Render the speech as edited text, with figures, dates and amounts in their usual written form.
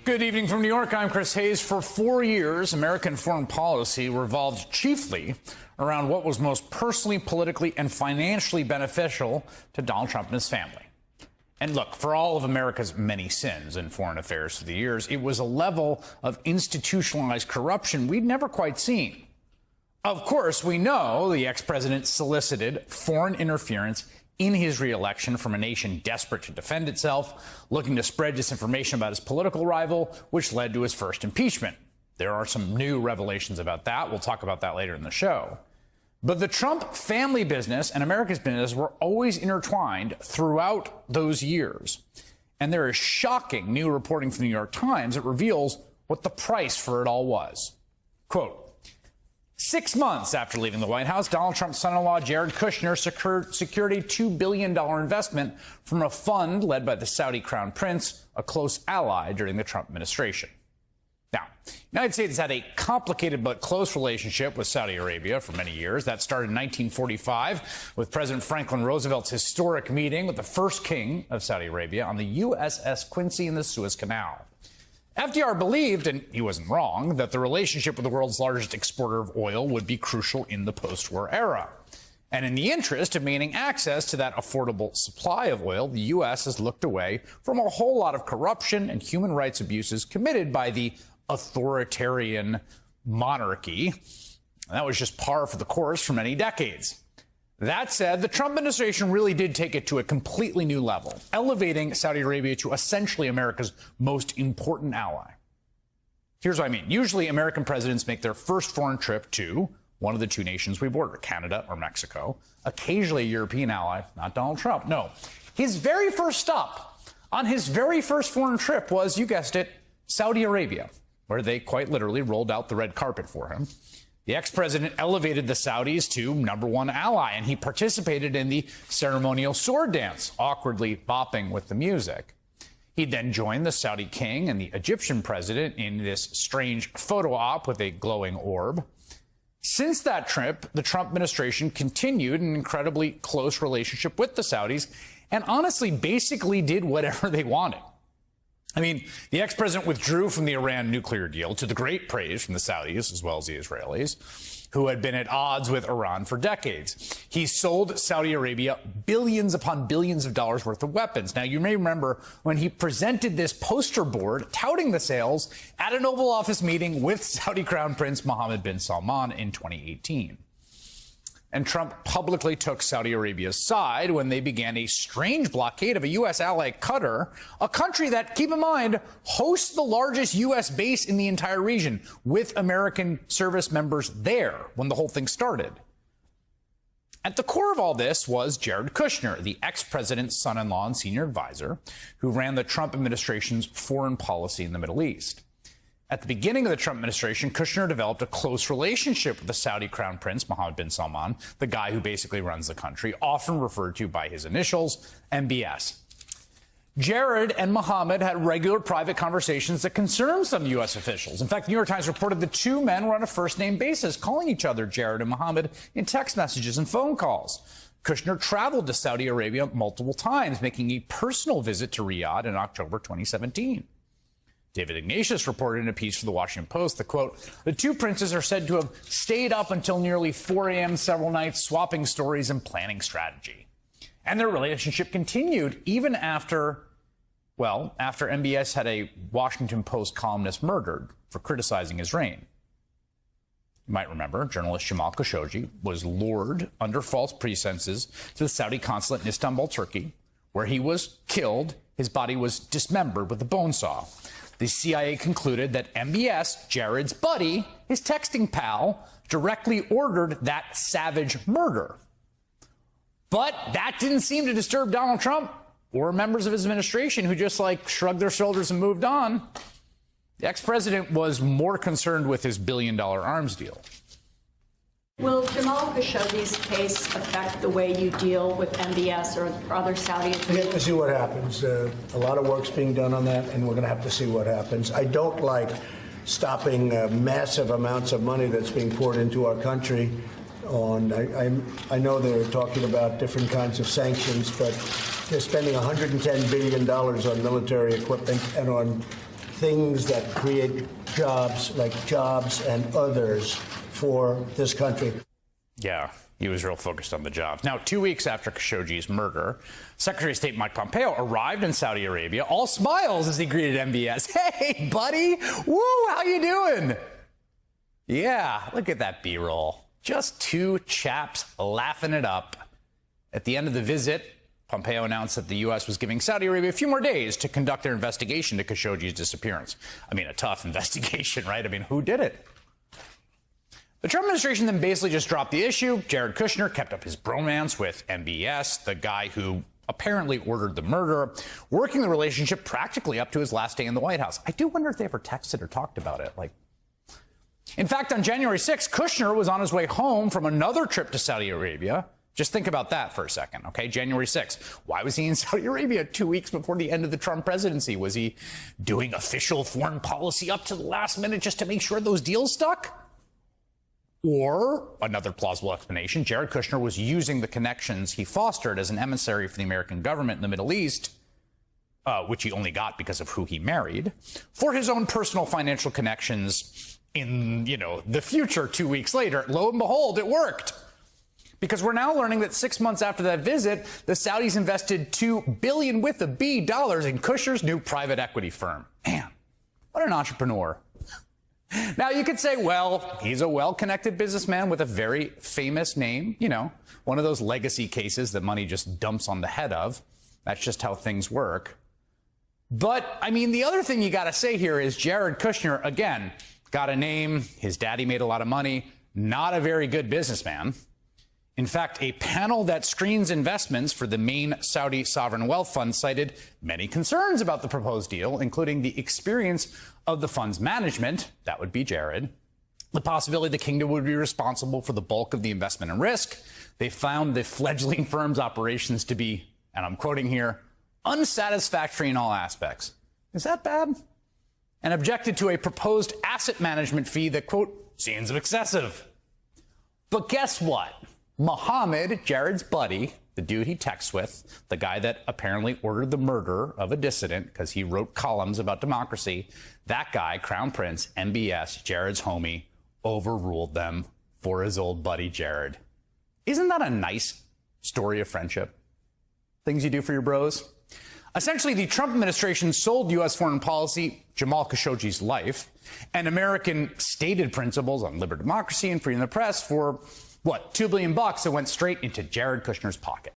Good evening from New York. I'm Chris Hayes. For 4 years, American foreign policy revolved chiefly around what was most personally, politically, and financially beneficial to Donald Trump and his family. And look, for all of America's many sins in foreign affairs through the years, it was a level of institutionalized corruption we'd never quite seen. Of course, we know the ex-president solicited foreign interference in his re-election from a nation desperate to defend itself, looking to spread disinformation about his political rival, which led to his first impeachment. There are some new revelations about that. We'll talk about that later in the show. But the Trump family business and America's business were always intertwined throughout those years. And there is shocking new reporting from the New York Times that reveals what the price for it all was. Quote, 6 months after leaving the White House, Donald Trump's son-in-law, Jared Kushner, secured a $2 billion investment from a fund led by the Saudi Crown Prince, a close ally during the Trump administration. Now, the United States had a complicated but close relationship with Saudi Arabia for many years. That started in 1945 with President Franklin Roosevelt's historic meeting with the first king of Saudi Arabia on the USS Quincy in the Suez Canal. FDR believed, and he wasn't wrong, that the relationship with the world's largest exporter of oil would be crucial in the post-war era. And in the interest of maintaining access to that affordable supply of oil, the U.S. has looked away from a whole lot of corruption and human rights abuses committed by the authoritarian monarchy. And that was just par for the course for many decades. That said, the Trump administration really did take it to a completely new level, elevating Saudi Arabia to essentially America's most important ally. Here's what I mean. Usually, American presidents make their first foreign trip to one of the two nations we border, Canada or Mexico, occasionally a European ally, not Donald Trump. No. His very first stop on his very first foreign trip was, you guessed it, Saudi Arabia, where they quite literally rolled out the red carpet for him. The ex-president elevated the Saudis to #1 ally, and he participated in the ceremonial sword dance, awkwardly bopping with the music. He then joined the Saudi king and the Egyptian president in this strange photo op with a glowing orb. Since that trip, the Trump administration continued an incredibly close relationship with the Saudis and honestly basically did whatever they wanted. I mean, the ex-president withdrew from the Iran nuclear deal to the great praise from the Saudis as well as the Israelis, who had been at odds with Iran for decades. He sold Saudi Arabia billions upon billions of dollars worth of weapons. Now, you may remember when he presented this poster board touting the sales at an Oval Office meeting with Saudi Crown Prince Mohammed bin Salman in 2018. And Trump publicly took Saudi Arabia's side when they began a strange blockade of a U.S. ally, Qatar, a country that, keep in mind, hosts the largest U.S. base in the entire region, with American service members there when the whole thing started. At the core of all this was Jared Kushner, the ex-president's son-in-law and senior advisor, who ran the Trump administration's foreign policy in the Middle East. At the beginning of the Trump administration, Kushner developed a close relationship with the Saudi Crown Prince, Mohammed bin Salman, the guy who basically runs the country, often referred to by his initials, MBS. Jared and Mohammed had regular private conversations that concerned some U.S. officials. In fact, the New York Times reported the two men were on a first-name basis, calling each other Jared and Mohammed in text messages and phone calls. Kushner traveled to Saudi Arabia multiple times, making a personal visit to Riyadh in October 2017. David Ignatius reported in a piece for the Washington Post that, quote, the two princes are said to have stayed up until nearly 4 a.m. several nights, swapping stories and planning strategy. And their relationship continued even after MBS had a Washington Post columnist murdered for criticizing his reign. You might remember journalist Jamal Khashoggi was lured under false pretenses to the Saudi consulate in Istanbul, Turkey, where he was killed. His body was dismembered with a bone saw. The CIA concluded that MBS, Jared's buddy, his texting pal, directly ordered that savage murder. But that didn't seem to disturb Donald Trump or members of his administration who just shrugged their shoulders and moved on. The ex-president was more concerned with his billion-dollar arms deal. Will Jamal Khashoggi's case affect the way you deal with MBS or other Saudi officials? We have to see what happens. A lot of work's being done on that, and we're going to have to see what happens. I don't like stopping massive amounts of money that's being poured into our country. I know they're talking about different kinds of sanctions, but they're spending $110 billion on military equipment and on things that create jobs, like jobs and others for this country. Yeah, he was real focused on the jobs. Now, 2 weeks after Khashoggi's murder, Secretary of State Mike Pompeo arrived in Saudi Arabia, all smiles as he greeted MBS. Hey, buddy. Woo, how you doing? Yeah, look at that B-roll. Just two chaps laughing it up. At the end of the visit, Pompeo announced that the U.S. was giving Saudi Arabia a few more days to conduct their investigation into Khashoggi's disappearance. I mean, a tough investigation, right? I mean, who did it? The Trump administration then basically just dropped the issue. Jared Kushner kept up his bromance with MBS, the guy who apparently ordered the murder, working the relationship practically up to his last day in the White House. I do wonder if they ever texted or talked about it. In fact, on January 6th, Kushner was on his way home from another trip to Saudi Arabia. Just think about that for a second, okay? January 6th. Why was he in Saudi Arabia 2 weeks before the end of the Trump presidency? Was he doing official foreign policy up to the last minute just to make sure those deals stuck? Or, another plausible explanation, Jared Kushner was using the connections he fostered as an emissary for the American government in the Middle East, which he only got because of who he married, for his own personal financial connections in, the future 2 weeks later. Lo and behold, it worked. Because we're now learning that 6 months after that visit, the Saudis invested $2 billion with a B dollars in Kushner's new private equity firm. Man, what an entrepreneur. Now, you could say, well, he's a well-connected businessman with a very famous name, one of those legacy cases that money just dumps on the head of. That's just how things work. But, I mean, the other thing you got to say here is Jared Kushner, again, got a name. His daddy made a lot of money. Not a very good businessman. In fact, a panel that screens investments for the main Saudi sovereign wealth fund cited many concerns about the proposed deal, including the experience of the fund's management, that would be Jared, the possibility the kingdom would be responsible for the bulk of the investment and risk. They found the fledgling firm's operations to be, and I'm quoting here, unsatisfactory in all aspects. Is that bad? And objected to a proposed asset management fee that, quote, seems excessive. But guess what? Mohammed, Jared's buddy, the dude he texts with, the guy that apparently ordered the murder of a dissident because he wrote columns about democracy, that guy, Crown Prince, MBS, Jared's homie, overruled them for his old buddy Jared. Isn't that a nice story of friendship? Things you do for your bros? Essentially, the Trump administration sold U.S. foreign policy, Jamal Khashoggi's life, and American stated principles on liberal democracy and freedom of the press for, $2 billion that went straight into Jared Kushner's pocket.